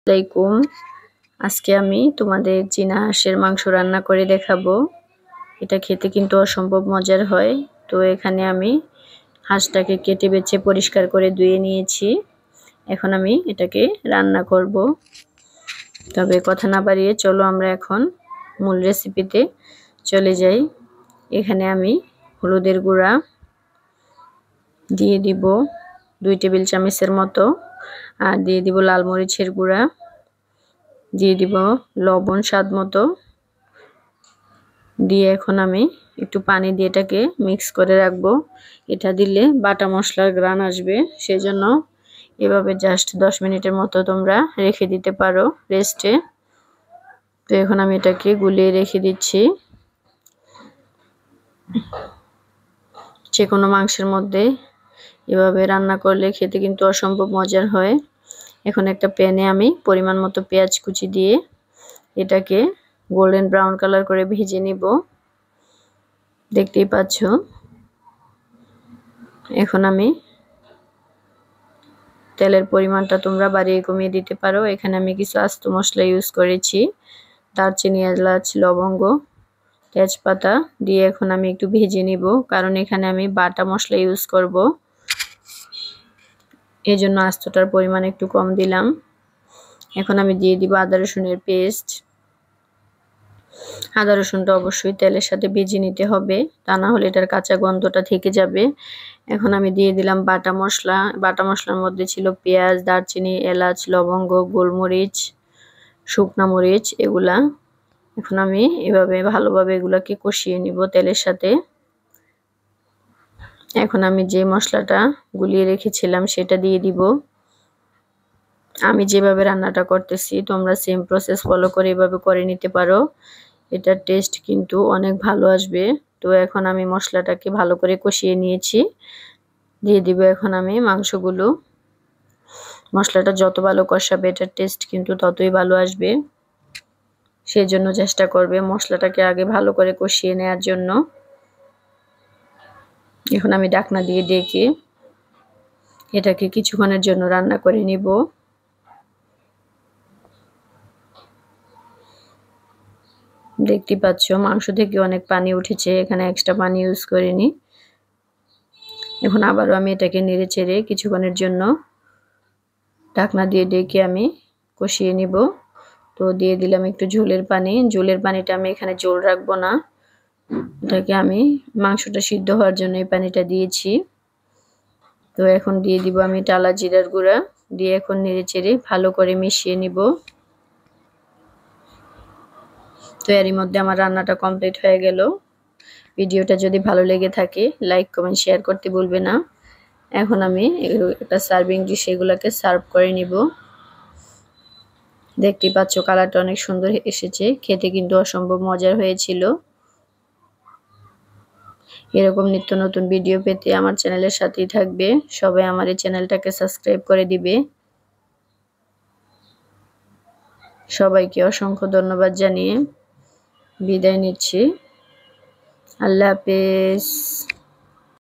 আসসালামাইকুম। আজকে আমি তোমাদের চীনা হাঁসের মাংস রান্না করে দেখাবো। এটা খেতে কিন্তু অসম্ভব মজার হয়। তো এখানে আমি হাঁসটাকে কেটে বেছে পরিষ্কার করে ধুয়ে নিয়েছি। এখন আমি এটাকে রান্না করব। তবে কথা না বাড়িয়ে চলো আমরা এখন মূল রেসিপিতে চলে যাই। এখানে আমি হলুদের গুঁড়া দিয়ে দিব 2 টেবিল চামচের মতো, আর দিয়ে দিব লাল মরিচের গুঁড়া, দিয়ে দিব লবণ স্বাদ মতো, দিয়ে এখন আমি একটু পানি দিয়ে এটাকে মিক্স করে রাখবো। এটা দিলে বাটা মশলার ঘ্রাণ আসবে, সেজন্য এভাবে জাস্ট 10 মিনিটের মতো তোমরা রেখে দিতে পারো রেস্টে। তো এখন আমি এটাকে গুলিয়ে রেখে দিচ্ছি। যে কোনো মাংসের মধ্যে এভাবে রান্না করলে খেতে কিন্তু অসম্ভব মজার হয়। এখন একটা প্যানে আমি পরিমাণ মতো পেঁয়াজ কুচি দিয়ে এটাকে গোল্ডেন ব্রাউন কালার করে ভেজে নিব। দেখতেই পাচ্ছ। এখন আমি তেলের পরিমাণটা তোমরা বাড়িয়ে কমিয়ে দিতে পারো। এখানে আমি কিছু আস্ত মশলা ইউজ করেছি, দারচিনি, এলাচ, লবঙ্গ, তেজপাতা দিয়ে এখন আমি একটু ভেজে নিব, কারণ এখানে আমি বাটা মশলা ইউজ করব, এজন্য আস্তটার পরিমাণ একটু কম দিলাম। এখন আমি দিয়ে দিব আদা রসুনের পেস্ট। আদা রসুনটা অবশ্যই তেলের সাথে ভেজে নিতে হবে, তা না হলে এটার কাঁচা গন্ধটা থেকে যাবে। এখন আমি দিয়ে দিলাম বাটা মশলা। বাটা মশলার মধ্যে ছিল পেঁয়াজ, দারচিনি, এলাচ, লবঙ্গ, গোলমরিচ, শুকনা মরিচ এগুলা। এখন আমি এভাবে ভালোভাবে এগুলাকে কষিয়ে নিব তেলের সাথে। এখন আমি যে মশলাটা গুলিয়ে রেখেছিলাম সেটা দিয়ে দিব। আমি যেভাবে রান্নাটা করতেছি তোমরা সেম প্রসেস ফলো করে এভাবে করে নিতে পারো। এটার টেস্ট কিন্তু অনেক ভালো আসবে। তো এখন আমি মশলাটাকে ভালো করে কষিয়ে নিয়েছি। দিয়ে দিব এখন আমি মাংসগুলো। মশলাটা যত ভালো কষাবে এটার টেস্ট কিন্তু ততই ভালো আসবে, সেজন্য চেষ্টা করবে মশলাটাকে আগে ভালো করে কষিয়ে নেওয়ার জন্য। এখন আমি ঢাকনা দিয়ে ঢেকে এটাকে কিছুক্ষণের জন্য রান্না করে নিব। দেখতে পাচ্ছ মাংস থেকে অনেক পানি উঠেছে, এখানে এক্সট্রা পানি ইউজ করিনি। এখন আবারও আমি এটাকে নেড়ে চেড়ে কিছুক্ষণের জন্য ঢাকনা দিয়ে ঢেকে আমি কষিয়ে নিব। তো দিয়ে দিলাম একটু ঝোলের পানি। ঝোলের পানিটা আমি এখানে ঝোল রাখবো না, এটাকে আমি মাংসটা সিদ্ধ হওয়ার জন্য এই পানিটা দিয়েছি। তো এখন দিয়ে দিব আমি টালা জিরার গুঁড়া, দিয়ে এখন নেড়ে চেড়ে ভালো করে মিশিয়ে নিব। তো এরই মধ্যে আমার রান্নাটা কমপ্লিট হয়ে গেল। ভিডিওটা যদি ভালো লেগে থাকে লাইক, কমেন্ট, শেয়ার করতে ভুলবে না। এখন আমি একটা সার্ভিং ডিশ এগুলাকে সার্ভ করে নিব। দেখতেই পাচ্ছ কালারটা অনেক সুন্দর এসেছে, খেতে কিন্তু অসম্ভব মজার হয়েছিল। এরকম নিত্য নতুন ভিডিও পেতে আমার চ্যানেলের সাথেই থাকবে। সবাই আমার এই চ্যানেলটাকে সাবস্ক্রাইব করে দিবে। সবাইকে অসংখ্য ধন্যবাদ জানিয়ে বিদায় নিচ্ছি। আল্লাহ হাফেজ।